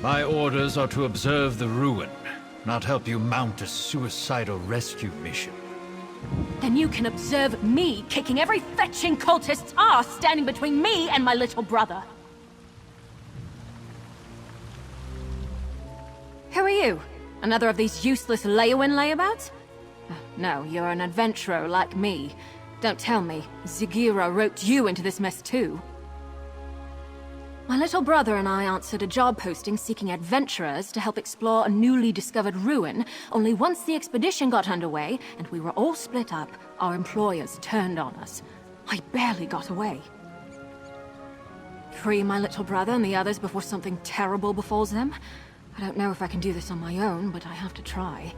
My orders are to observe the ruin, not help you mount a suicidal rescue mission. Then you can observe me kicking every fetching cultist's ass standing between me and my little brother. Who are you? Another of these useless lay-in layabouts? No, you're an adventurer like me. Don't tell me, Zagira roped you into this mess too. My little brother and I answered a job posting seeking adventurers to help explore a newly discovered ruin, only once the expedition got underway and we were all split up, our employers turned on us. I barely got away. Free my little brother and the others before something terrible befalls them? I don't know if I can do this on my own, but I have to try.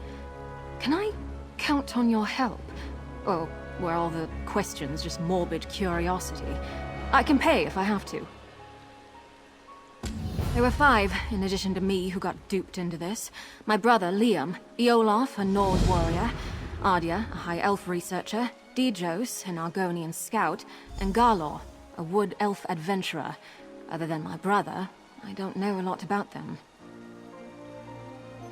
Can I count on your help? Or were all the questions just morbid curiosity? I can pay if I have to. There were 5, in addition to me, who got duped into this. My brother, Liam, Iolaf, a Nord warrior, Ardia, a High Elf researcher, Dijos, an Argonian scout, and Garlor, a Wood Elf adventurer. Other than my brother, I don't know a lot about them.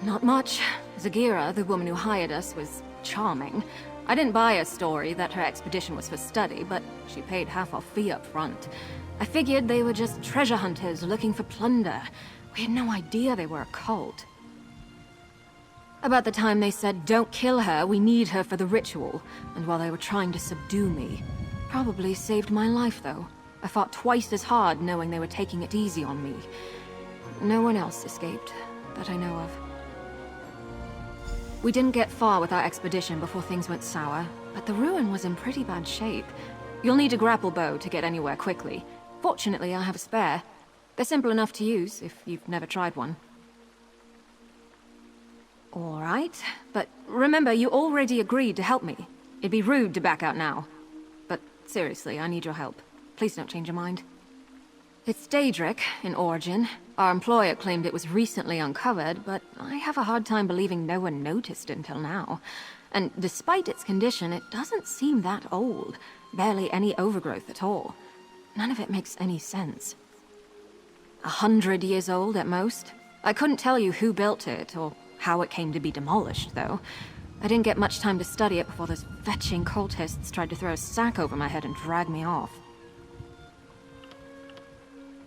Not much. Zagira, the woman who hired us, was charming. I didn't buy a story that her expedition was for study, but she paid half our fee up front. I figured they were just treasure hunters looking for plunder. We had no idea they were a cult. About the time they said, "Don't kill her, we need her for the ritual," and while they were trying to subdue me. Probably saved my life, though. I fought twice as hard knowing they were taking it easy on me. No one else escaped, that I know of. We didn't get far with our expedition before things went sour, but the ruin was in pretty bad shape. You'll need a grapple bow to get anywhere quickly. Fortunately, I have a spare. They're simple enough to use, if you've never tried one. All right, but remember, you already agreed to help me. It'd be rude to back out now. But seriously, I need your help. Please don't change your mind. It's Daedric, in origin. Our employer claimed it was recently uncovered, but I have a hard time believing no one noticed until now. And despite its condition, it doesn't seem that old. Barely any overgrowth at all. None of it makes any sense. 100 years old at most. I couldn't tell you who built it, or how it came to be demolished, though. I didn't get much time to study it before those fetching cultists tried to throw a sack over my head and drag me off.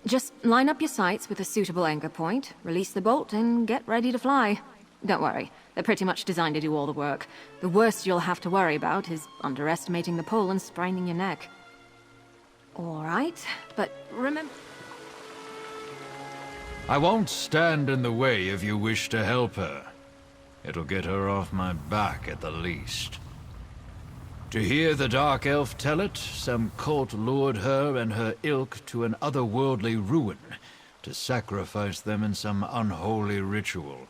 Just line up your sights with a suitable anchor point, release the bolt, and get ready to fly. Don't worry, they're pretty much designed to do all the work. The worst you'll have to worry about is underestimating the pull and spraining your neck. All right, but remember... I won't stand in the way if you wish to help her. It'll get her off my back at the least. To hear the Dark Elf tell it, some cult lured her and her ilk to an otherworldly ruin to sacrifice them in some unholy ritual.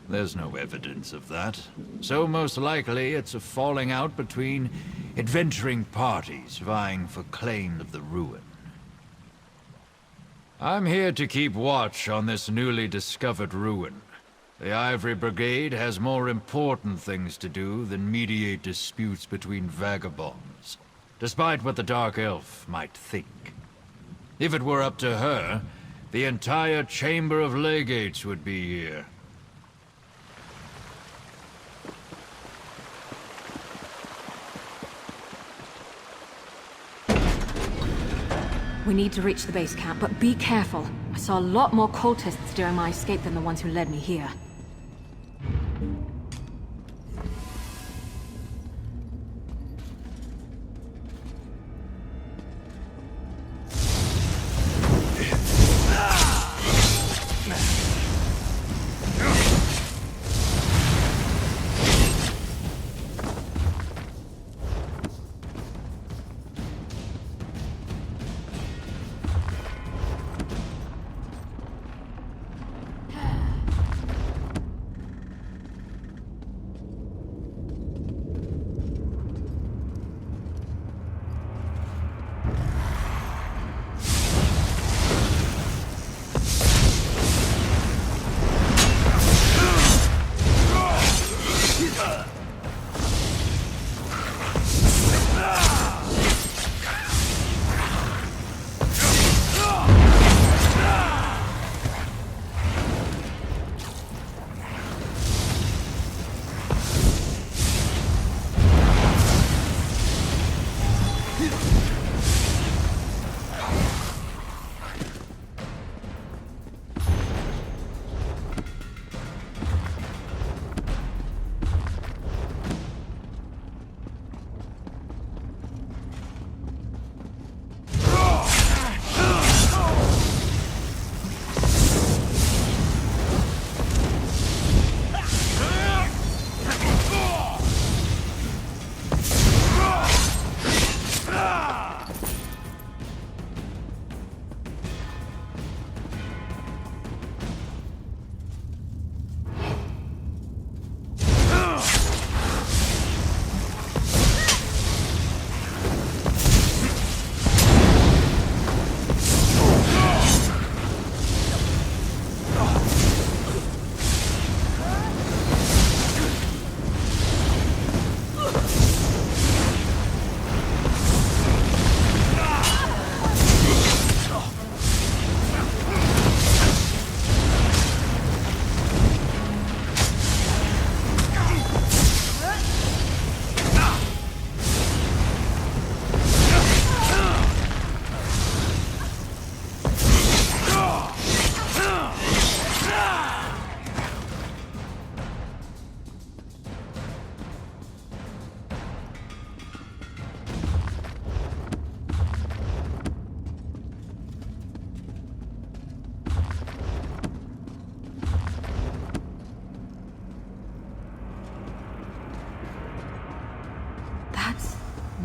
There's no evidence of that, so most likely it's a falling out between adventuring parties vying for claim of the ruin. I'm here to keep watch on this newly discovered ruin. The Ivory Brigade has more important things to do than mediate disputes between vagabonds, despite what the Dark Elf might think. If it were up to her, the entire Chamber of Legates would be here. We need to reach the base camp, but be careful. I saw a lot more cultists during my escape than the ones who led me here.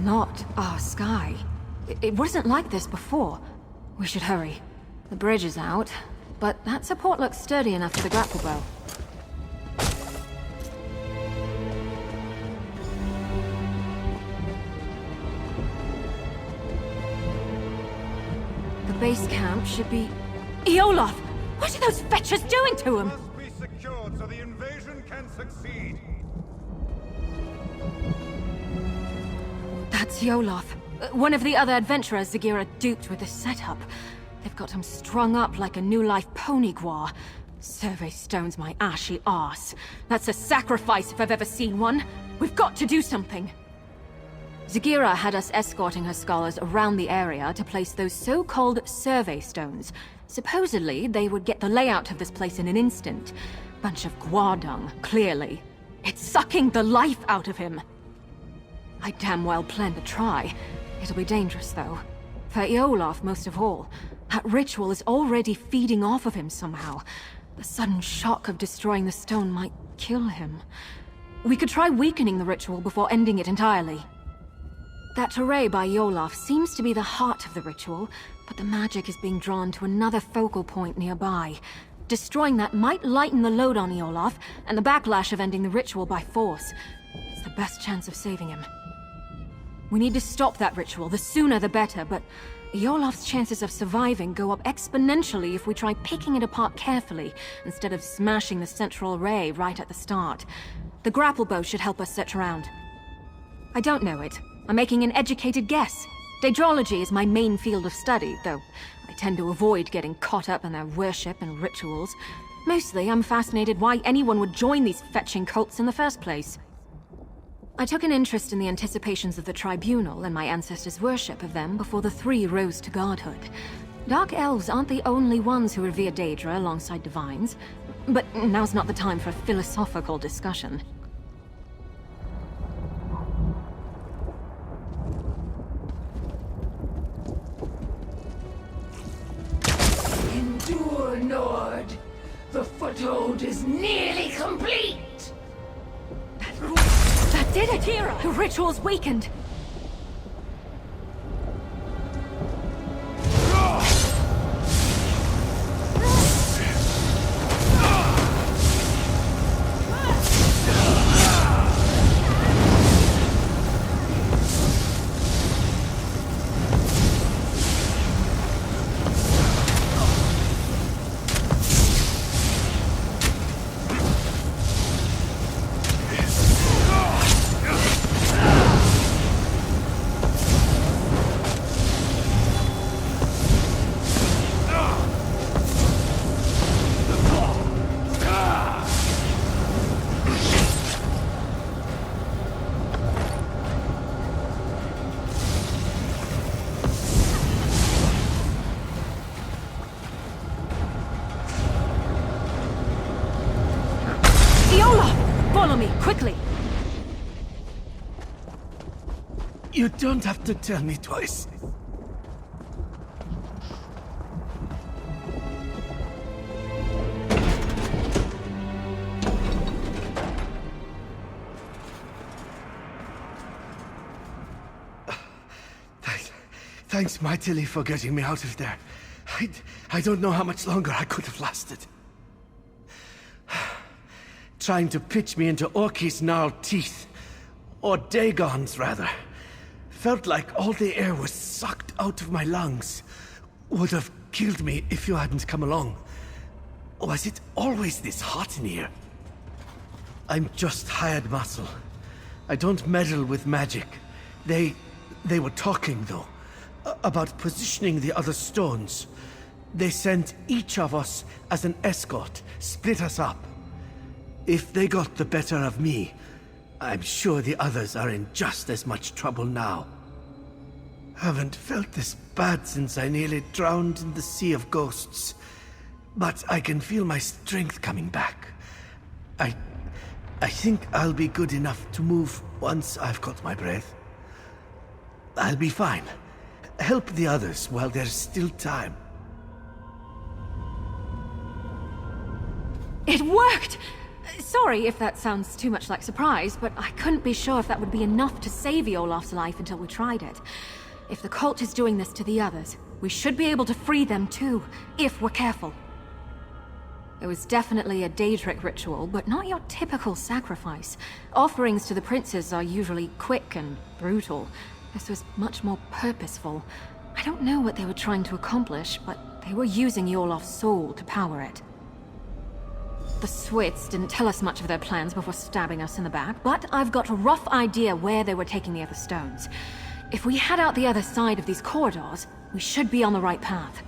not our sky. It wasn't like this before. We should hurry. The bridge is out, but that support looks sturdy enough for the grapple bow. The base camp should be... Iolaf! What are those fetchers doing to him? Must be secured so the invasion can succeed. That's Iolaf. One of the other adventurers Zagira duped with this setup. They've got him strung up like a new life pony guar. Survey stones my ashy arse. That's a sacrifice if I've ever seen one. We've got to do something. Zagira had us escorting her scholars around the area to place those so-called survey stones. Supposedly, they would get the layout of this place in an instant. Bunch of guar dung, clearly. It's sucking the life out of him. I damn well plan to try. It'll be dangerous, though. For Iolaf, most of all. That ritual is already feeding off of him somehow. The sudden shock of destroying the stone might kill him. We could try weakening the ritual before ending it entirely. That array by Iolaf seems to be the heart of the ritual, but the magic is being drawn to another focal point nearby. Destroying that might lighten the load on Iolaf, and the backlash of ending the ritual by force. It's the best chance of saving him. We need to stop that ritual, the sooner the better, but Iolaf's chances of surviving go up exponentially if we try picking it apart carefully, instead of smashing the central array right at the start. The grapple bow should help us search around. I don't know it. I'm making an educated guess. Daedrology is my main field of study, though I tend to avoid getting caught up in their worship and rituals. Mostly, I'm fascinated why anyone would join these fetching cults in the first place. I took an interest in the anticipations of the Tribunal and my ancestors' worship of them before the three rose to godhood. Dark elves aren't the only ones who revere Daedra alongside divines, but now's not the time for a philosophical discussion. Endure, Nord. The foothold is nearly complete. That did it! Kira! The ritual's weakened! Follow me, quickly! You don't have to tell me twice. Thanks mightily for getting me out of there. I don't know how much longer I could have lasted. Trying to pitch me into Orky's gnarled teeth. Or Dagon's, rather. Felt like all the air was sucked out of my lungs. Would have killed me if you hadn't come along. Was it always this hot in here? I'm just hired muscle. I don't meddle with magic. They were talking, though, about positioning the other stones. They sent each of us as an escort, split us up. If they got the better of me, I'm sure the others are in just as much trouble now. Haven't felt this bad since I nearly drowned in the sea of ghosts. But I can feel my strength coming back. I think I'll be good enough to move once I've got my breath. I'll be fine. Help the others while there's still time. It worked! Sorry if that sounds too much like surprise, but I couldn't be sure if that would be enough to save Olaf's life until we tried it. If the cult is doing this to the others, we should be able to free them too, if we're careful. It was definitely a Daedric ritual, but not your typical sacrifice. Offerings to the princes are usually quick and brutal. This was much more purposeful. I don't know what they were trying to accomplish, but they were using Olaf's soul to power it. The Swits didn't tell us much of their plans before stabbing us in the back, but I've got a rough idea where they were taking the other stones. If we head out the other side of these corridors, we should be on the right path.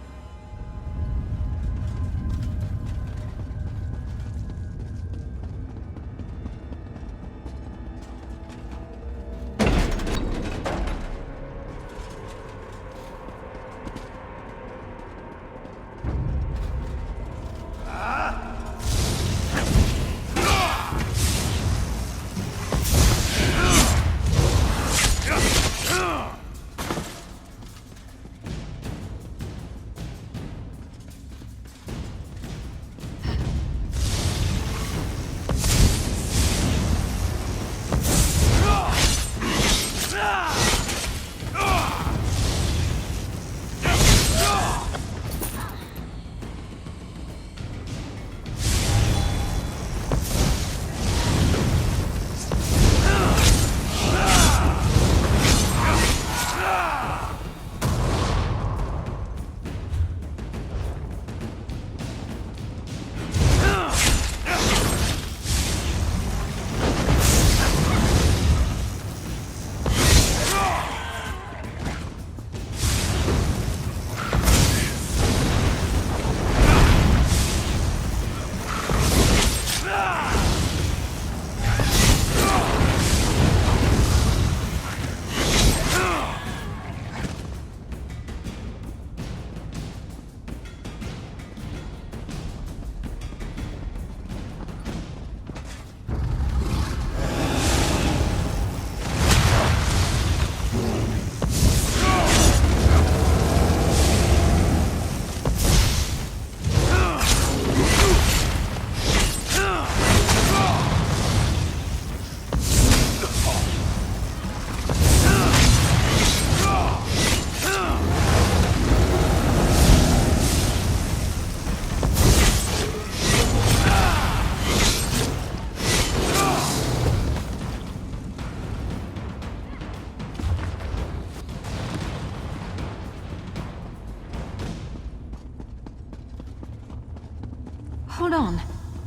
Hold on.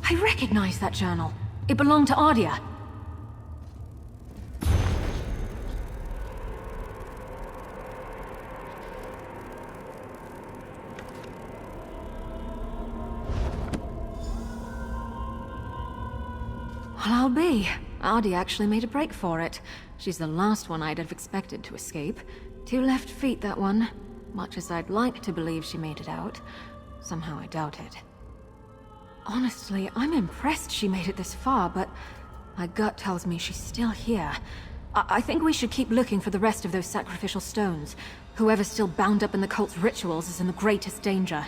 I recognize that journal. It belonged to Ardia. Well, I'll be. Ardia actually made a break for it. She's the last one I'd have expected to escape. 2 left feet, that one. Much as I'd like to believe she made it out, somehow I doubt it. Honestly, I'm impressed she made it this far, but my gut tells me she's still here. I think we should keep looking for the rest of those sacrificial stones. Whoever's still bound up in the cult's rituals is in the greatest danger.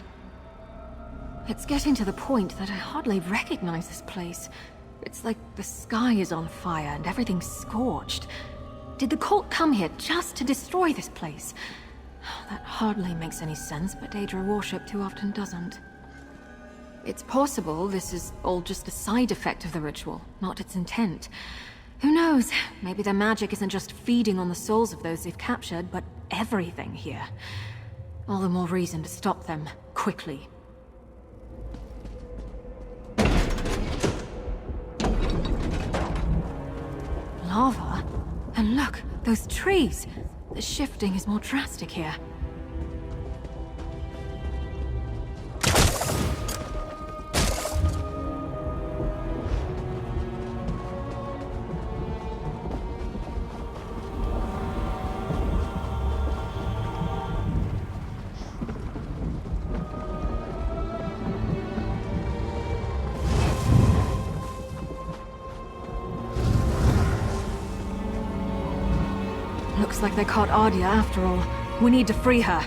It's getting to the point that I hardly recognize this place. It's like the sky is on fire and everything's scorched. Did the cult come here just to destroy this place? That hardly makes any sense, but Daedra worship too often doesn't. It's possible this is all just a side effect of the ritual, not its intent. Who knows? Maybe their magic isn't just feeding on the souls of those they've captured, but everything here. All the more reason to stop them, quickly. Lava? And look, those trees! The shifting is more drastic here. Looks like they caught Ardia after all. We need to free her.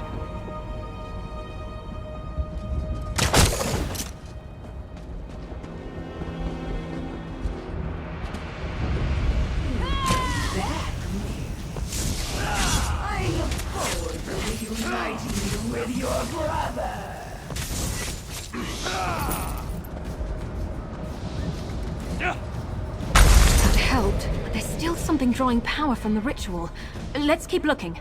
helped, but there's still something drawing power from the ritual. Let's keep looking.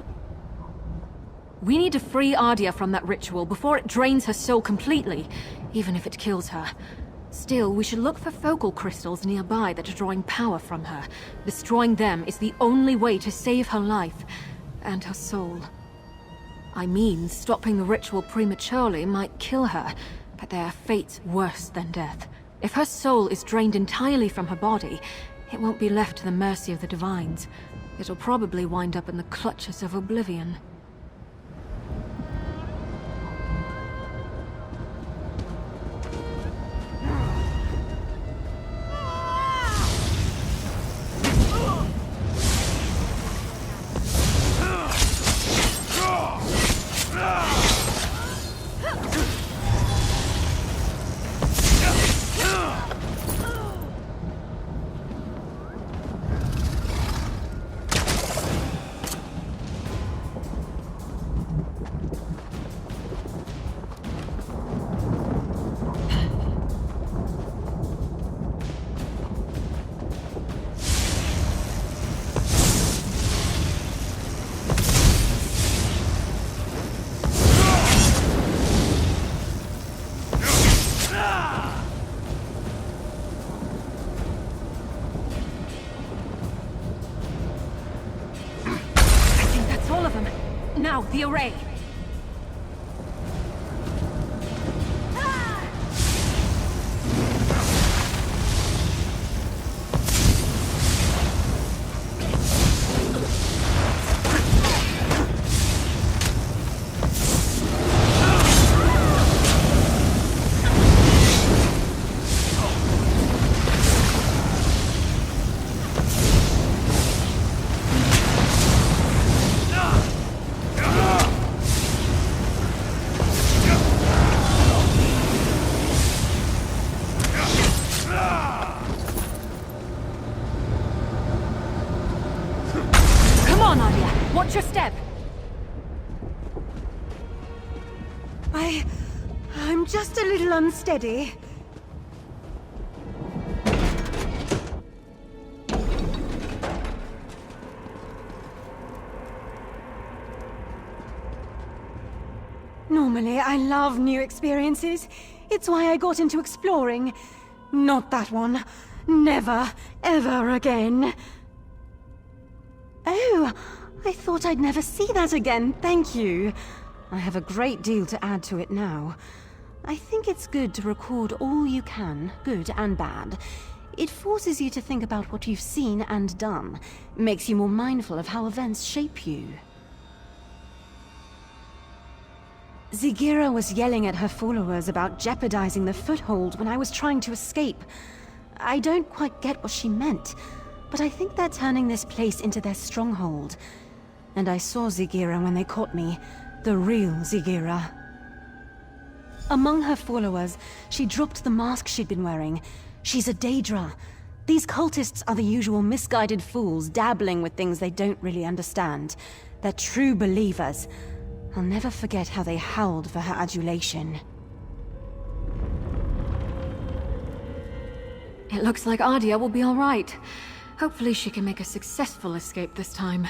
We need to free Ardia from that ritual before it drains her soul completely, even if it kills her. Still, we should look for focal crystals nearby that are drawing power from her. Destroying them is the only way to save her life and her soul. I mean, stopping the ritual prematurely might kill her, but there are fates worse than death. If her soul is drained entirely from her body, it won't be left to the mercy of the Divines. It'll probably wind up in the clutches of oblivion. Now, the array! Watch your step! I'm just a little unsteady. Normally, I love new experiences. It's why I got into exploring. Not that one. Never, ever again. Oh, I thought I'd never see that again. Thank you. I have a great deal to add to it now. I think it's good to record all you can, good and bad. It forces you to think about what you've seen and done. Makes you more mindful of how events shape you. Zigira was yelling at her followers about jeopardizing the foothold when I was trying to escape. I don't quite get what she meant, but I think they're turning this place into their stronghold. And I saw Zigira when they caught me, the real Zigira. Among her followers, she dropped the mask she'd been wearing. She's a Daedra. These cultists are the usual misguided fools dabbling with things they don't really understand. They're true believers. I'll never forget how they howled for her adulation. It looks like Ardia will be all right. Hopefully she can make a successful escape this time.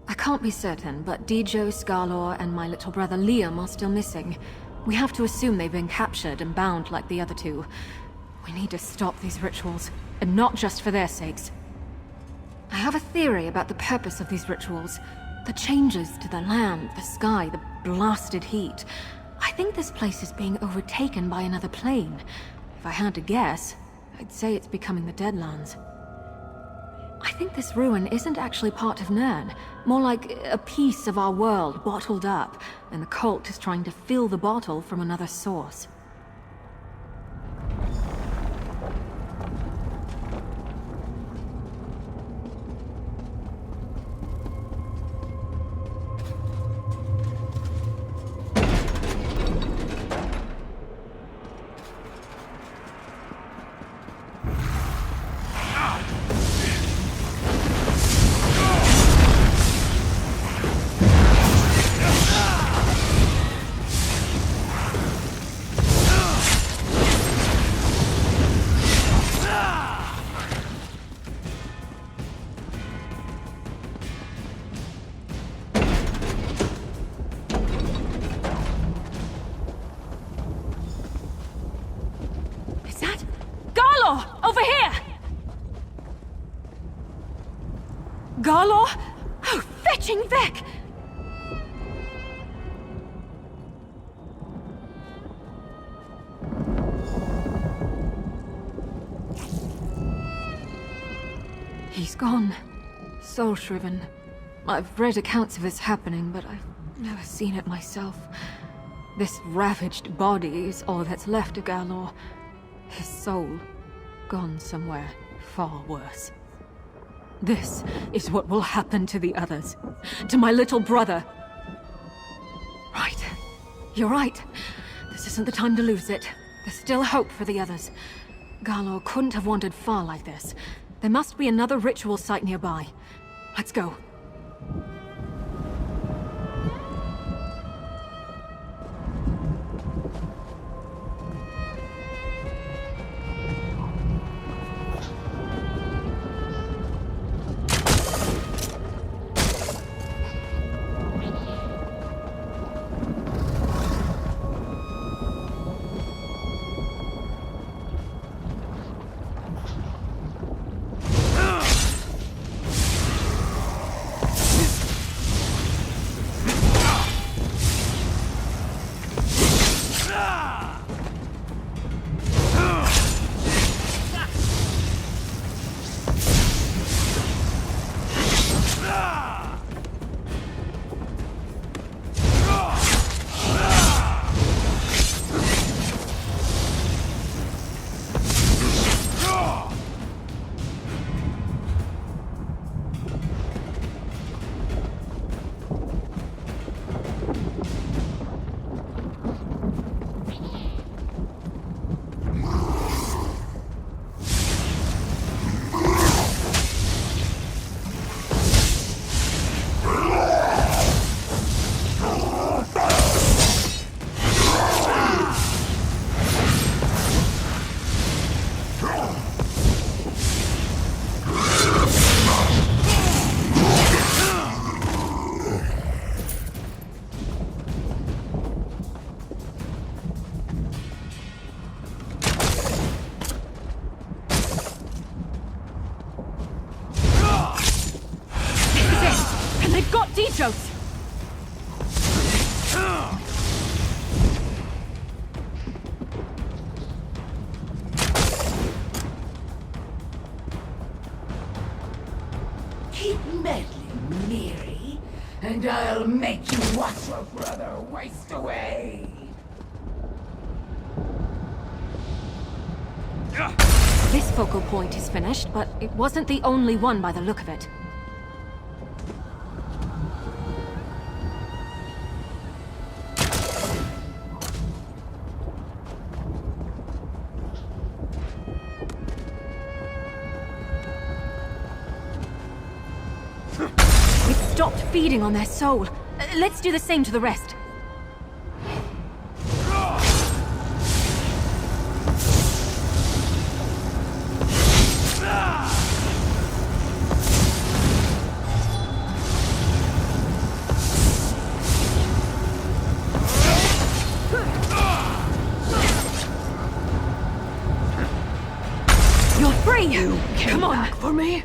I can't be certain, but Dijo, Skarlor, and my little brother Liam are still missing. We have to assume they've been captured and bound like the other two. We need to stop these rituals, and not just for their sakes. I have a theory about the purpose of these rituals. The changes to the land, the sky, the blasted heat. I think this place is being overtaken by another plane. If I had to guess, I'd say it's becoming the Deadlands. I think this ruin isn't actually part of Nirn, more like a piece of our world bottled up, and the cult is trying to fill the bottle from another source. Garlor? Oh, fetching Vec! He's gone. Soul-shriven. I've read accounts of this happening, but I've never seen it myself. This ravaged body is all that's left of Garlor. His soul, gone somewhere far worse. This is what will happen to the others. To my little brother. Right. You're right. This isn't the time to lose it. There's still hope for the others. Garlor couldn't have wandered far like this. There must be another ritual site nearby. Let's go. Joseph! Keep meddling, Miri, and I'll make you watch your brother waste away. This focal point is finished, but it wasn't the only one by the look of it. Stopped feeding on their soul. Let's do the same to the rest. You're free! You came back for me?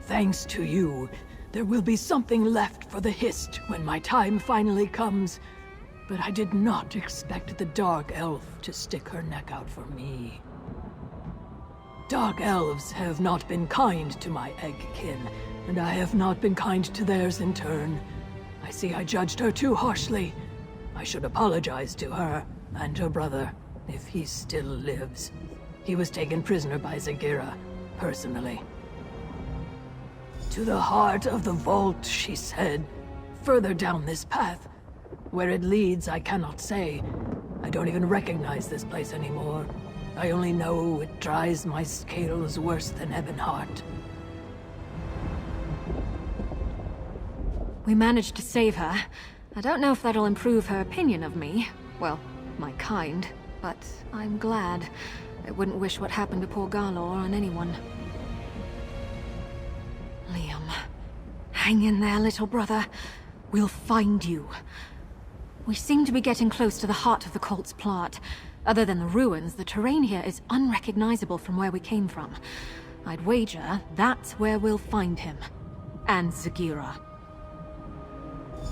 Thanks to you, there will be something left for the Hist when my time finally comes. But I did not expect the Dark Elf to stick her neck out for me. Dark Elves have not been kind to my Eggkin, and I have not been kind to theirs in turn. I see I judged her too harshly. I should apologize to her and her brother, if he still lives. He was taken prisoner by Zagira, personally. To the heart of the vault, she said. Further down this path. Where it leads, I cannot say. I don't even recognize this place anymore. I only know it dries my scales worse than Ebonheart. We managed to save her. I don't know if that'll improve her opinion of me. Well, my kind. but I'm glad. I wouldn't wish what happened to poor Garlor on anyone. Liam, hang in there, little brother. We'll find you. We seem to be getting close to the heart of the cult's plot. Other than the ruins, the terrain here is unrecognizable from where we came from. I'd wager that's where we'll find him. And Zagira.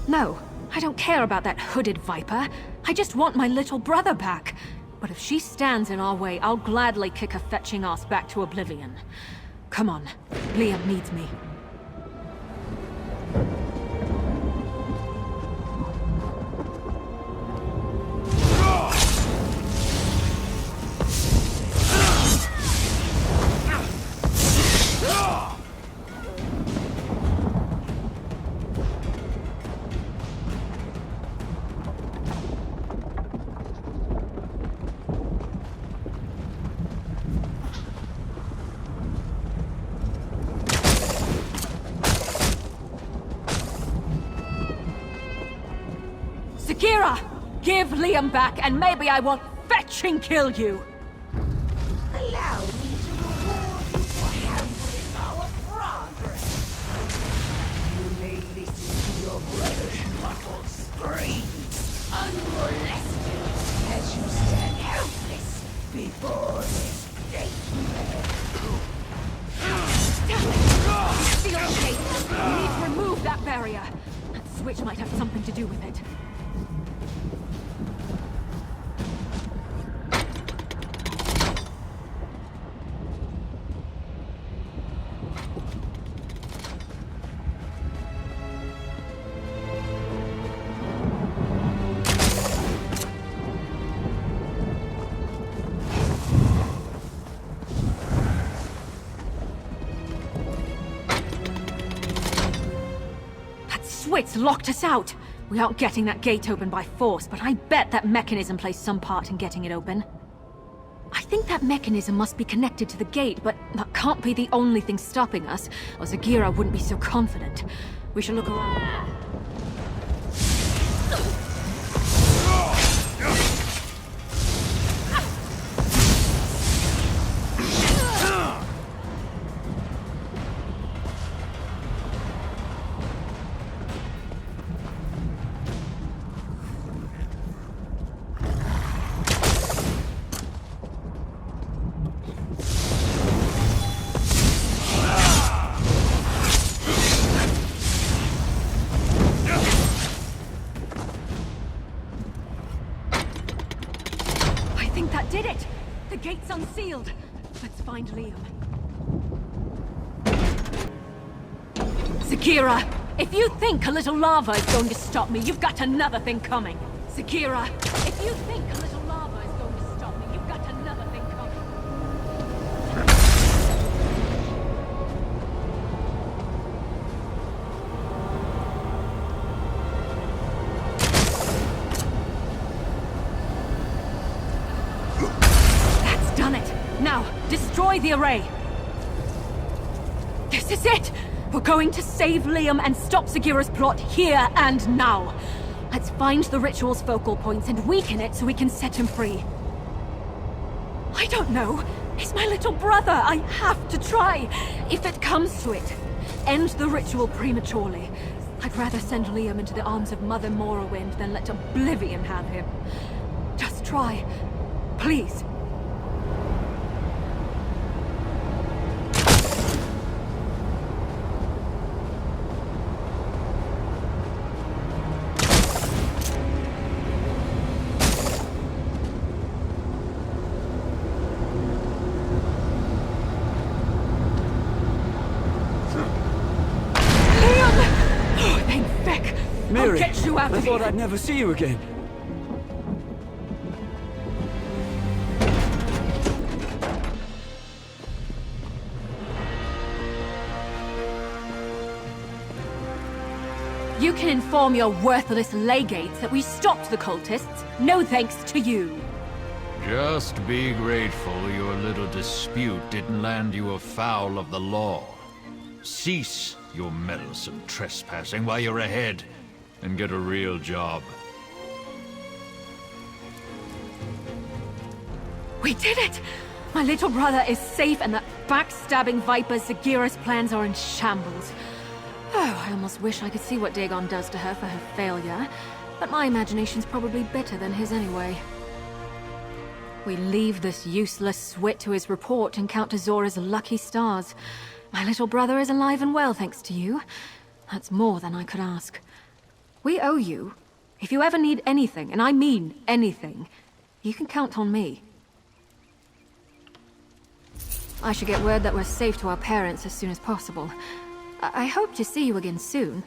No, I don't care about that hooded viper. I just want my little brother back. But if she stands in our way, I'll gladly kick her fetching ass back to oblivion. Come on, Liam needs me. Zagira! Give Liam back, and maybe I won't fetching kill you! Allow me to reward you for hampering our progress. You may listen to your brother's muffled screams, unmolested, as you stand helpless before this gateway. It's the old gate! We need to remove that barrier. That switch might have something to do with it. Switch locked us out! We aren't getting that gate open by force, but I bet that mechanism plays some part in getting it open. I think that mechanism must be connected to the gate, but that can't be the only thing stopping us, or Zagira wouldn't be so confident. We should look around. Did it! The gate's unsealed. Let's find Liam. Zagira, if you think a little lava is going to stop me, you've got another thing coming. Zagira, if you think a little lava is going to stop me, you've got another thing coming. Now, destroy the array! This is it! We're going to save Liam and stop Zagira's plot here and now! Let's find the ritual's focal points and weaken it so we can set him free. I don't know. He's my little brother. I have to try. If it comes to it, end the ritual prematurely. I'd rather send Liam into the arms of Mother Morrowind than let Oblivion have him. Just try. Please. Mary, I'll get you out I of thought here. I'd never see you again. You can inform your worthless legates that we stopped the cultists. No thanks to you. Just be grateful your little dispute didn't land you afoul of the law. Cease your meddlesome trespassing while you're ahead, and get a real job. We did it! My little brother is safe and that backstabbing viper Zagira's plans are in shambles. Oh, I almost wish I could see what Dagon does to her for her failure, but my imagination's probably better than his anyway. We leave this useless swit to his report and count to Zora's lucky stars. My little brother is alive and well, thanks to you. That's more than I could ask. We owe you. If you ever need anything, and I mean anything, you can count on me. I should get word that we're safe to our parents as soon as possible. I hope to see you again soon.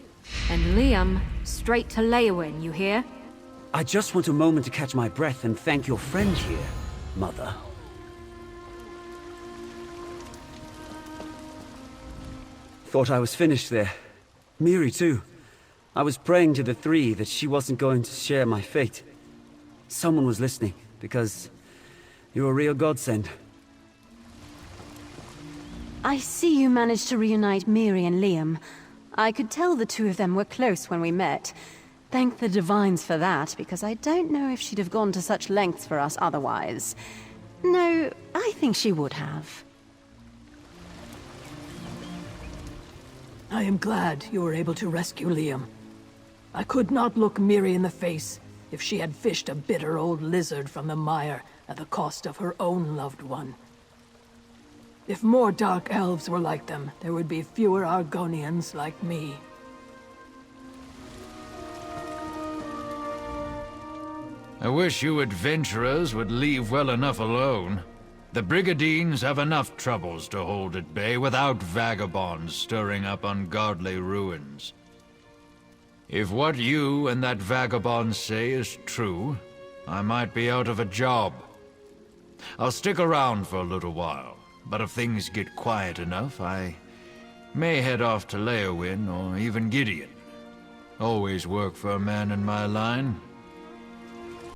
And Liam, straight to Leowin, you hear? I just want a moment to catch my breath and thank your friend here, Mother. Thought I was finished there. Miri, too. I was praying to the three that she wasn't going to share my fate. Someone was listening, because you're a real godsend. I see you managed to reunite Miri and Liam. I could tell the two of them were close when we met. Thank the Divines for that, because I don't know if she'd have gone to such lengths for us otherwise. No, I think she would have. I am glad you were able to rescue Liam. I could not look Miri in the face if she had fished a bitter old lizard from the mire at the cost of her own loved one. If more Dark Elves were like them, there would be fewer Argonians like me. I wish you adventurers would leave well enough alone. The Brigadines have enough troubles to hold at bay without vagabonds stirring up ungodly ruins. If what you and that vagabond say is true, I might be out of a job. I'll stick around for a little while, but if things get quiet enough, I may head off to Leowin or even Gideon. Always work for a man in my line.